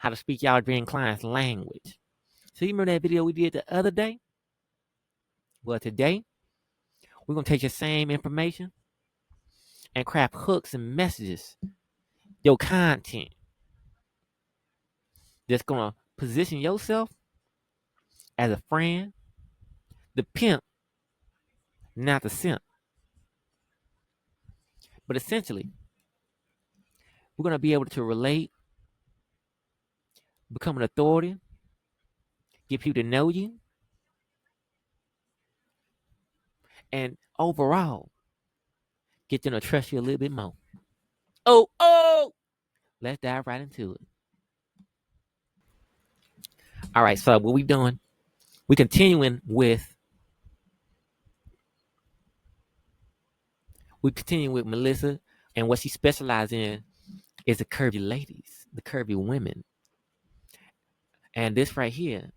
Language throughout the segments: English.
how to speak y'all dream clients' language. So you remember that video we did the other day? Well, today we're gonna take your same information and craft hooks and messages, your content that's gonna position yourself as a friend, the pimp, not the simp. But essentially, we're gonna be able to relate, become an authority, get people to know you, and overall, get them to trust you a little bit more. Oh, let's dive right into it. All right, so what we doing? We continuing with Melissa, and what she specializes in is the curvy ladies, the curvy women. And this right here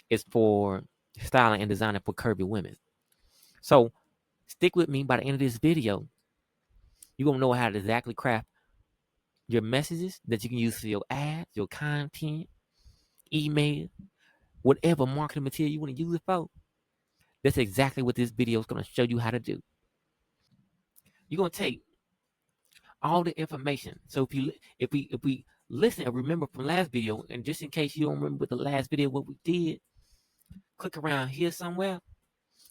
is for styling and designing for curvy women. So stick with me. By the end of this video, you're gonna know how to exactly craft your messages that you can use for your ads, your content, email, whatever marketing material you want to use it for. That's exactly what this video is going to show you how to do. You're going to take all the information. So if we listen and remember from last video, and just in case you don't remember the last video what we did, click around here somewhere,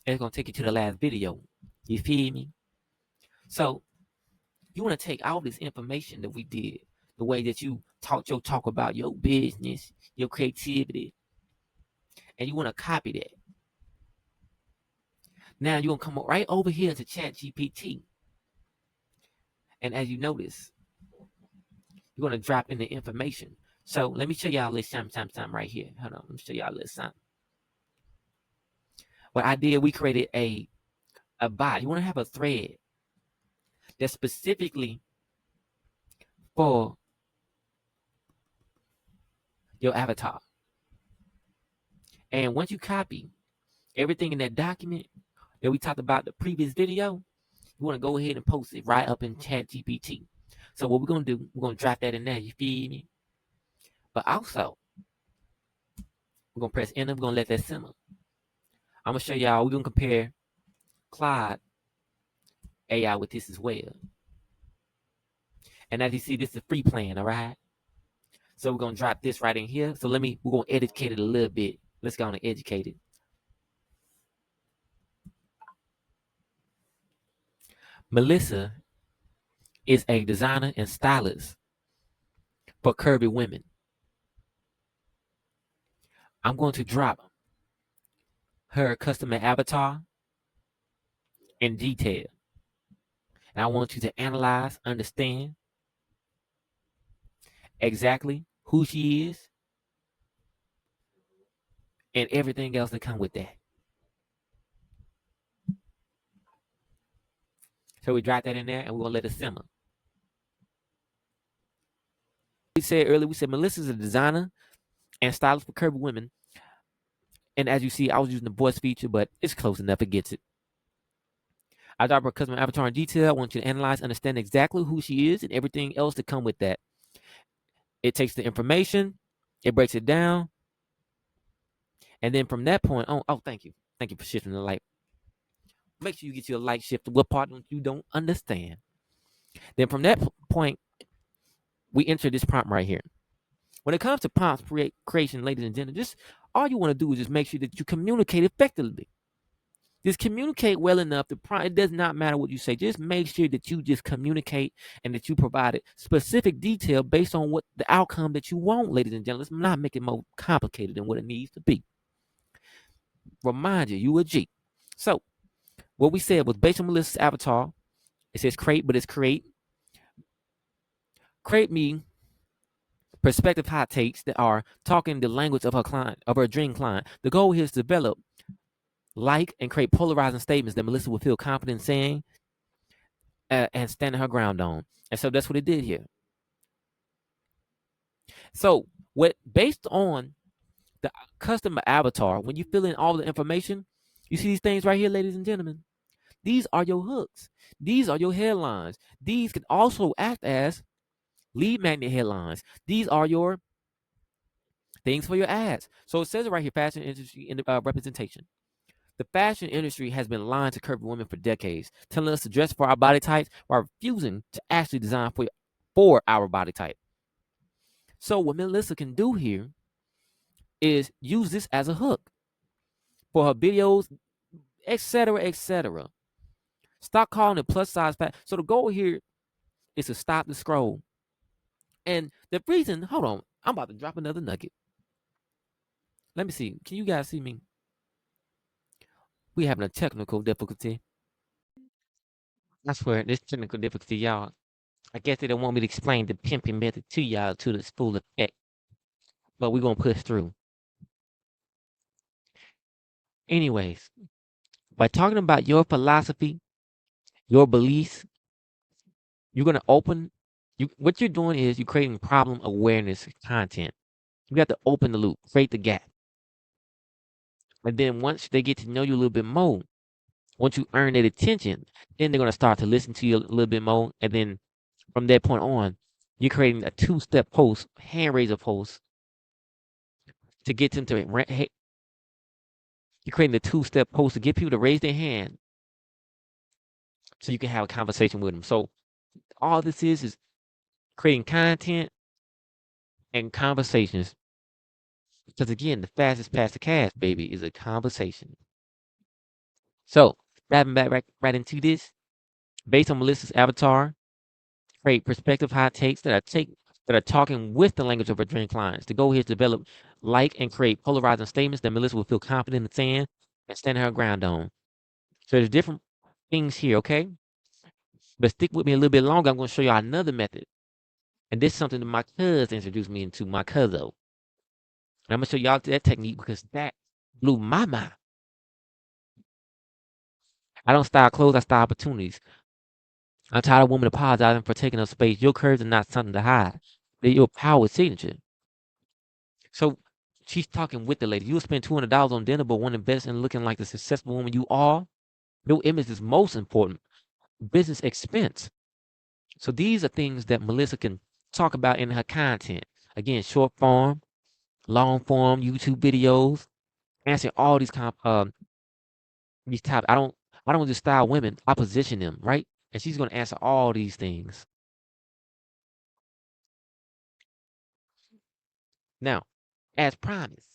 and it's going to take you to the last video. You feel me? So you want to take all this information that we did, the way that you talk about your business, your creativity, and you want to copy that. Now you're going to come right over here to ChatGPT. And as you notice, you're going to drop in the information. So let me show y'all a little something right here. Hold on, let me show y'all a little something. What I did, we created a bot. You want to have a thread that's specifically for your avatar. And once you copy everything in that document that we talked about the previous video, you want to go ahead and post it right up in ChatGPT. So what we're going to do, we're going to drop that in there. You feel me? But also, we're going to press enter. We're going to let that simmer. I'm going to show y'all. We're going to compare Claude AI with this as well. And as you see, this is a free plan, all right? So we're going to drop this right in here. So we're going to educate it a little bit. Let's go on and educate it. Melissa is a designer and stylist for curvy women. I'm going to drop her customer avatar in detail. And I want you to analyze, understand exactly who she is and everything else that comes with that. So we drop that in there and we're going to let it simmer. We said Melissa's a designer and stylist for curvy women. And as you see, I was using the voice feature, but it's close enough. It gets it. I drop her customer avatar in detail. I want you to analyze, understand exactly who she is and everything else that come with that. It takes the information, it breaks it down, and then from that point on, thank you. Thank you for shifting the light. Make sure you get your light shifted. What part you don't understand? Then from that point, we enter this prompt right here. When it comes to prompt creation, ladies and gentlemen, just all you want to do is just make sure that you communicate effectively. Just communicate well enough. It does not matter what you say. Just make sure that you just communicate and that you provide specific detail based on what the outcome that you want, ladies and gentlemen. Let's not make it more complicated than what it needs to be. Remind you a G. So what we said was based on Melissa's avatar. It says create, but it's create. Create me perspective hot takes that are talking the language of her client, of her dream client. The goal here is to develop, and create polarizing statements that Melissa will feel confident saying and standing her ground on. And so that's what it did here. So based on the customer avatar, when you fill in all the information, you see these things right here, ladies and gentlemen. These are your hooks. These are your headlines. These can also act as lead magnet headlines. These are your things for your ads. So it says it right here, fashion industry in the, representation. The fashion industry has been lying to curvy women for decades, telling us to dress for our body types while refusing to actually design for our body type. So what Melissa can do here is use this as a hook for her videos, etc., etc. Stop calling it plus size fat. So the goal here is to stop the scroll. And the reason, hold on, I'm about to drop another nugget. Let me see. Can you guys see me? We having a technical difficulty. I swear, this technical difficulty, y'all. I guess they don't want me to explain the pimping method to y'all to its full effect. But we're gonna push through. Anyways, by talking about your philosophy, your beliefs, you're gonna open you what you're doing is you're creating problem awareness content. You have to open the loop, create the gap. And then once they get to know you a little bit more, once you earn their attention, then they're gonna start to listen to you a little bit more. And then from that point on, you're creating a two-step post, hand raiser post to get them to you're creating a two-step post to get people to raise their hand so you can have a conversation with them. So all this is creating content and conversations. Because again, the fastest path to cash, baby, is a conversation. So diving back right into this, based on Melissa's avatar, create perspective high takes that are talking with the language of her dream clients. The goal here is to develop like and create polarizing statements that Melissa will feel confident in saying and stand her ground on. So there's different things here, okay? But stick with me a little bit longer. I'm going to show you another method. And this is something that my cousin introduced me into, my cousin. And I'm going to show y'all that technique because that blew my mind. I don't style clothes, I style opportunities. I'm tired of women apologizing for taking up space. Your curves are not something to hide. They're your power signature. So she's talking with the lady. You'll spend $200 on dinner, but want to invest in looking like the successful woman you are. Your image is most important. Business expense. So these are things that Melissa can talk about in her content. Again, short form, long form, YouTube videos, answering all these topics. I don't just style women. I position them, right? And she's going to answer all these things. Now, as promised,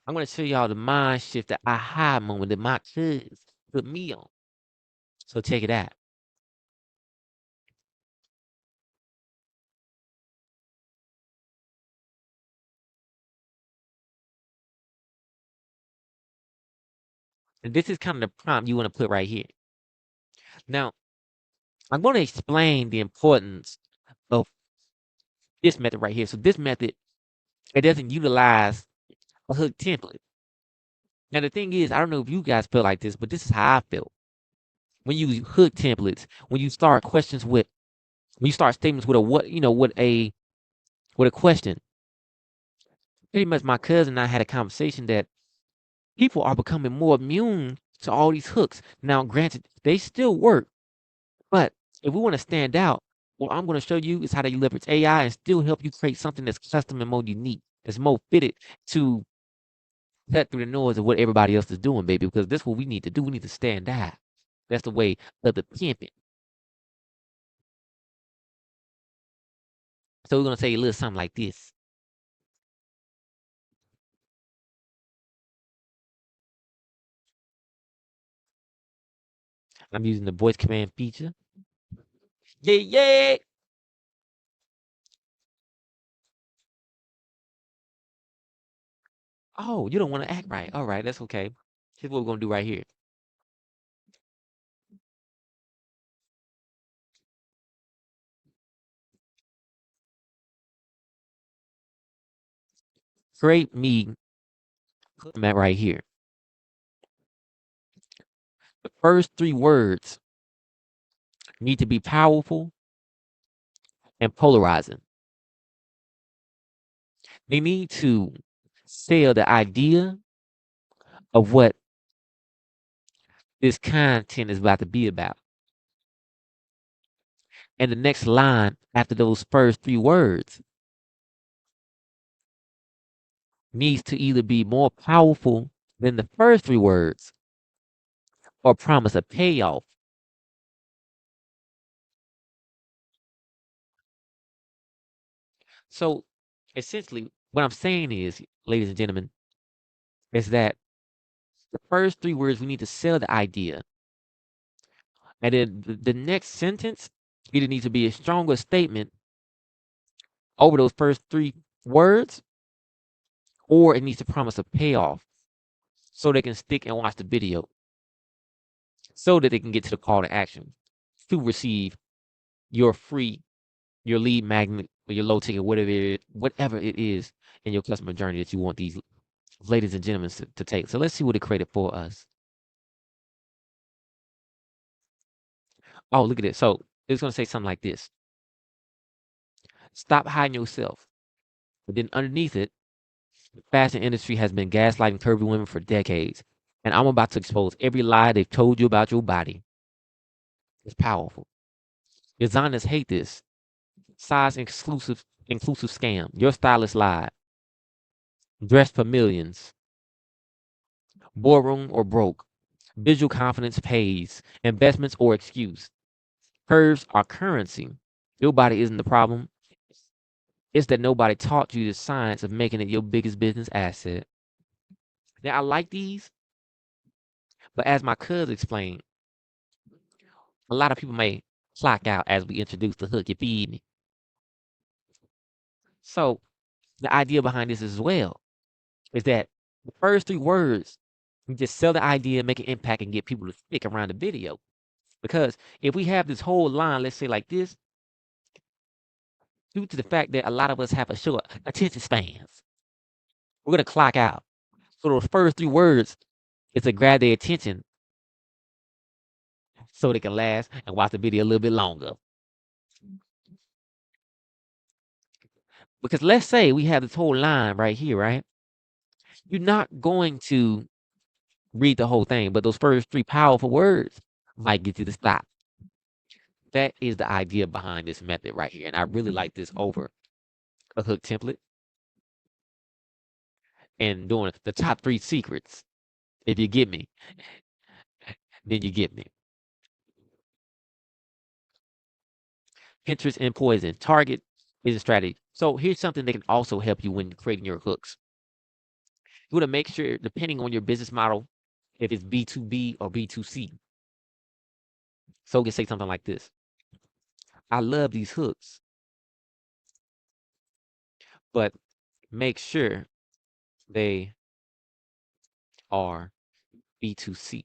I'm going to show y'all the mind shift, the aha moment that my kids put me on. So check it out. And this is kind of the prompt you want to put right here. Now, I'm going to explain the importance of this method right here. So this method, it doesn't utilize a hook template. Now, the thing is, I don't know if you guys feel like this, but this is how I feel. When you use hook templates, when you start when you start statements with with a question. Pretty much my cousin and I had a conversation that people are becoming more immune to all these hooks. Now, granted, they still work, but if we want to stand out, what I'm going to show you is how to leverage AI and still help you create something that's custom and more unique, that's more fitted to cut through the noise of what everybody else is doing, baby. Because that's what we need to do. We need to stand out. That's the way of the pimping. So we're gonna say a little something like this. I'm using the voice command feature. Yeah, yeah. Oh, you don't want to act right. All right, that's okay. Here's what we're gonna do right here. Create me command right here. The first three words need to be powerful and polarizing. They need to sell the idea of what this content is about to be about. And the next line after those first three words needs to either be more powerful than the first three words or promise a payoff. So essentially, what I'm saying is, ladies and gentlemen, is that the first three words we need to sell the idea. And then the next sentence either needs to be a stronger statement over those first three words, or it needs to promise a payoff so they can stick and watch the video, so that they can get to the call to action to receive your free, your lead magnet, or your low ticket, whatever it is in your customer journey that you want these ladies and gentlemen to take. So let's see what it created for us. Oh, look at it. So it's going to say something like this: stop hiding yourself. But then underneath it, the fashion industry has been gaslighting curvy women for decades. And I'm about to expose every lie they've told you about your body. It's powerful. Designers hate this. Size inclusive scam. Your stylist lied. Dress for millions. Boardroom or broke. Visual confidence pays. Investments or excuse. Curves are currency. Your body isn't the problem. It's that nobody taught you the science of making it your biggest business asset. Now, I like these, but as my cousin explained, a lot of people may clock out as we introduce the hook. You feed me? So, the idea behind this as well is that the first three words, you just sell the idea, make an impact, and get people to stick around the video. Because if we have this whole line, let's say like this, due to the fact that a lot of us have a short attention spans, we're gonna clock out. So those first three words is to grab their attention so they can last and watch the video a little bit longer. Because let's say we have this whole line right here, right? You're not going to read the whole thing, but those first three powerful words might get you to stop. That is the idea behind this method right here. And I really like this over a hook template and doing the top three secrets. If you get me, then you get me. Pinterest and poison. Target is a strategy. So here's something that can also help you when creating your hooks. You want to make sure, depending on your business model, if it's B2B or B2C. So you can say something like this: I love these hooks, but make sure they are B2C.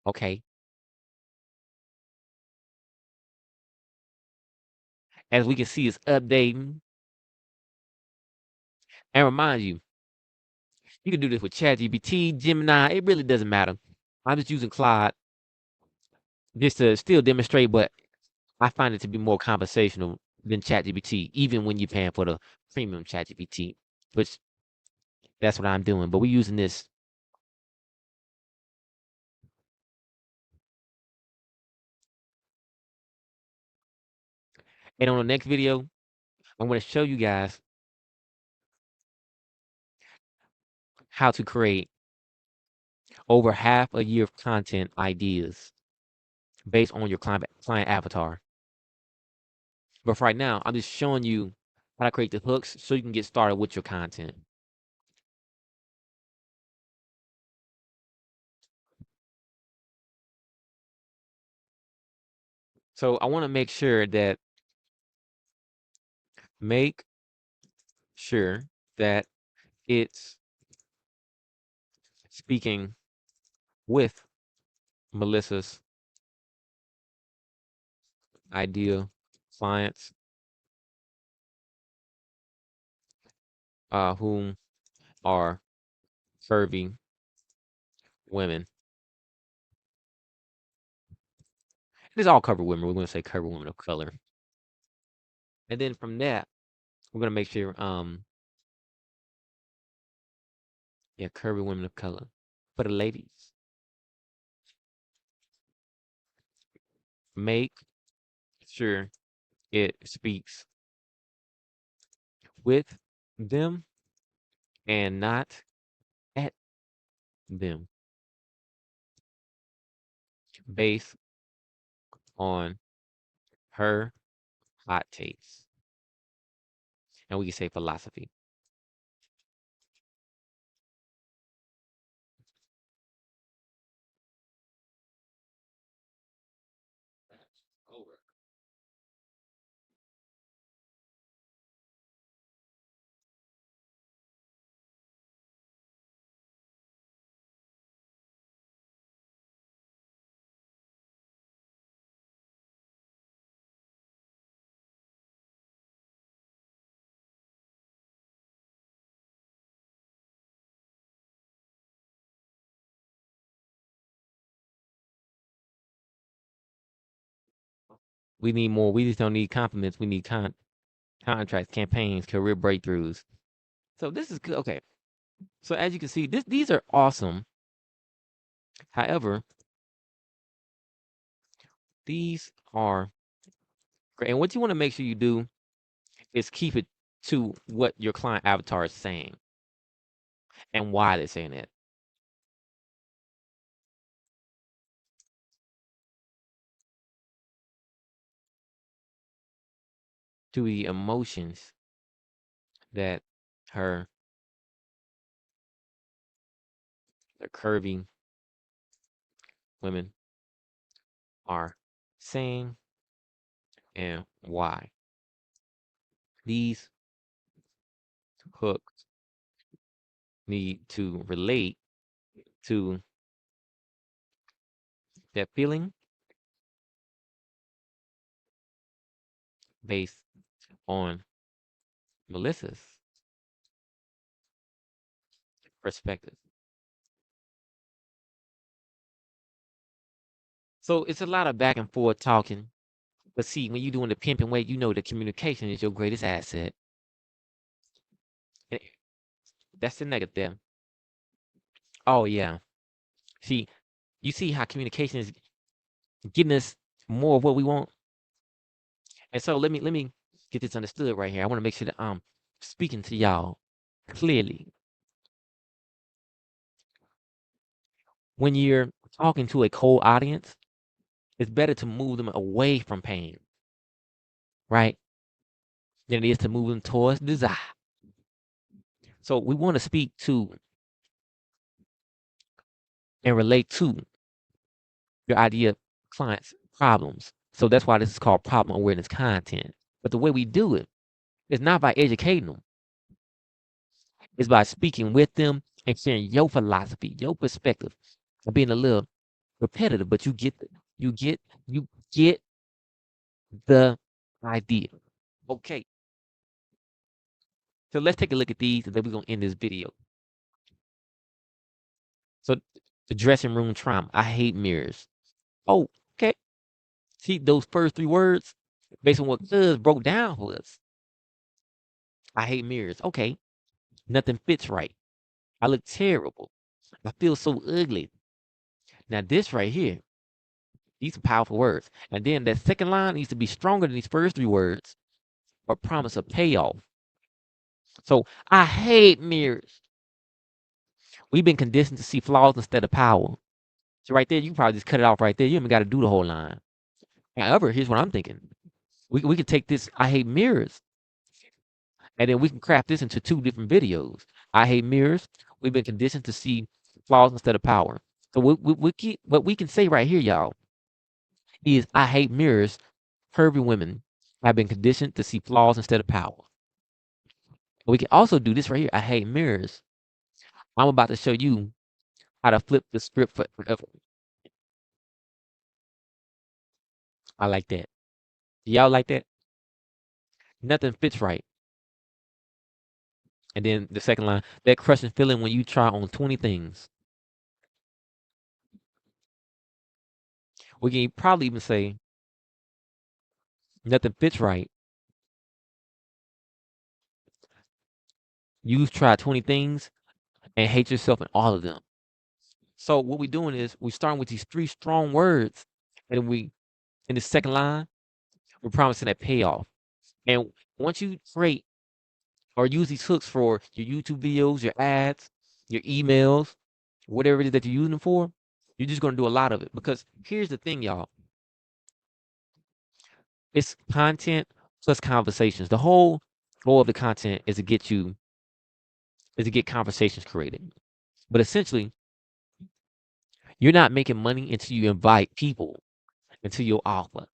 Okay. As we can see, it's updating. And remind you, you can do this with ChatGPT, Gemini. It really doesn't matter. I'm just using Claude just to still demonstrate, but I find it to be more conversational than ChatGPT, even when you're paying for the premium ChatGPT, which that's what I'm doing. But we're using this. And on the next video, I'm going to show you guys how to create over half a year of content ideas based on your client avatar. But for right now, I'm just showing you how to create the hooks so you can get started with your content. So I want to make sure that it's speaking with Melissa's ideal clients, whom are curvy women. It's all curvy women. We're going to say curvy women of color. And then from that, we're going to make sure, yeah, curvy women of color. For the ladies, make sure it speaks with them and not at them based on her hot takes. And we can say philosophy. We need more. We just don't need compliments. We need contracts, campaigns, career breakthroughs. So this is good. Okay. So as you can see, these are awesome. However, these are great. And what you want to make sure you do is keep it to what your client avatar is saying and why they're saying it. To the emotions that her the curvy women are saying and why. These hooks need to relate to that feeling based on Melissa's perspective. So it's a lot of back and forth talking. But see, when you're doing the pimping way, you know the communication is your greatest asset. And that's the negative. Oh yeah. See, you see how communication is getting us more of what we want. And so let me get this understood right here. I want to make sure that I'm speaking to y'all clearly. When you're talking to a cold audience, it's better to move them away from pain, right? Than it is to move them towards desire. So we want to speak to and relate to your idea clients' problems. So that's why this is called problem awareness content. But the way we do it is not by educating them. It's by speaking with them and sharing your philosophy, your perspective, and being a little repetitive, but you get the idea. Okay. So let's take a look at these and then we're gonna end this video. So the dressing room trauma. I hate mirrors. Oh, okay. See those first three words based on what Cuz broke down for us. I hate mirrors. Okay. Nothing fits right. I look terrible. I feel so ugly. Now this right here, these are powerful words. And then that second line needs to be stronger than these first three words or promise a payoff. So I hate mirrors. We've been conditioned to see flaws instead of power. So right there, you can probably just cut it off right there. You even got to do the whole line. However, here's what I'm thinking. We could take this I hate mirrors and then we can craft this into two different videos. I hate mirrors. We've been conditioned to see flaws instead of power. So we keep what we can say right here, y'all, is I hate mirrors. Curvy women have been conditioned to see flaws instead of power. We can also do this right here. I hate mirrors. I'm about to show you how to flip the script forever. I like that. Y'all like that? Nothing fits right. And then the second line, that crushing feeling when you try on 20 things. We can probably even say nothing fits right, you try 20 things and hate yourself in all of them. So what we're doing is we're starting with these 3 strong words, and we in the second line, we're promising that payoff. And once you create or use these hooks for your YouTube videos, your ads, your emails, whatever it is that you're using them for, you're just gonna do a lot of it. Because here's the thing, y'all. It's content plus conversations. The whole goal of the content is to get conversations created. But essentially, you're not making money until you invite people into your offer.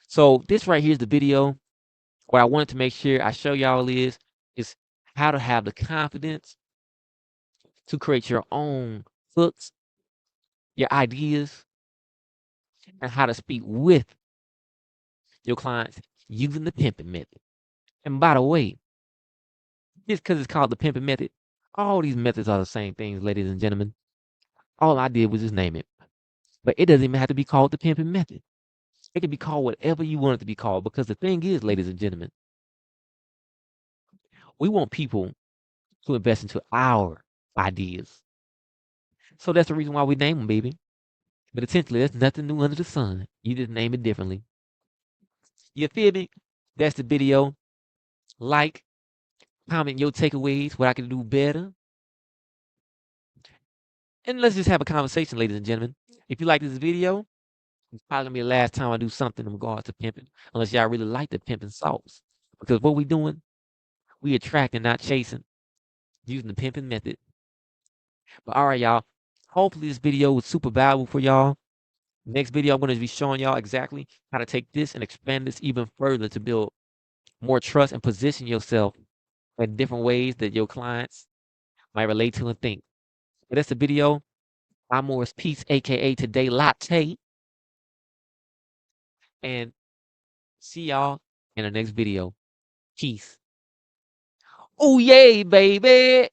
So this right here is the video. What I wanted to make sure I show y'all is how to have the confidence to create your own hooks, your ideas, and how to speak with your clients using the pimping method. And by the way, just because it's called the pimping method, all these methods are the same things, ladies and gentlemen. All I did was just name it. But it doesn't even have to be called the pimping method. It can be called whatever you want it to be called. Because the thing is, ladies and gentlemen, we want people to invest into our ideas. So that's the reason why we name them, baby. But essentially, there's nothing new under the sun. You just name it differently. You feel me? That's the video. Like, comment your takeaways, what I can do better. And let's just have a conversation, ladies and gentlemen. If you like this video, it's probably gonna be the last time I do something in regards to pimping, unless y'all really like the pimping sauce. Because what we doing, we attracting, not chasing, using the pimping method. But all right, y'all. Hopefully this video was super valuable for y'all. Next video, I'm going to be showing y'all exactly how to take this and expand this even further to build more trust and position yourself in different ways that your clients might relate to and think. But that's the video. I'm Morris Peace, aka Today Latte. And see y'all in the next video. Peace. Oh, yay, baby.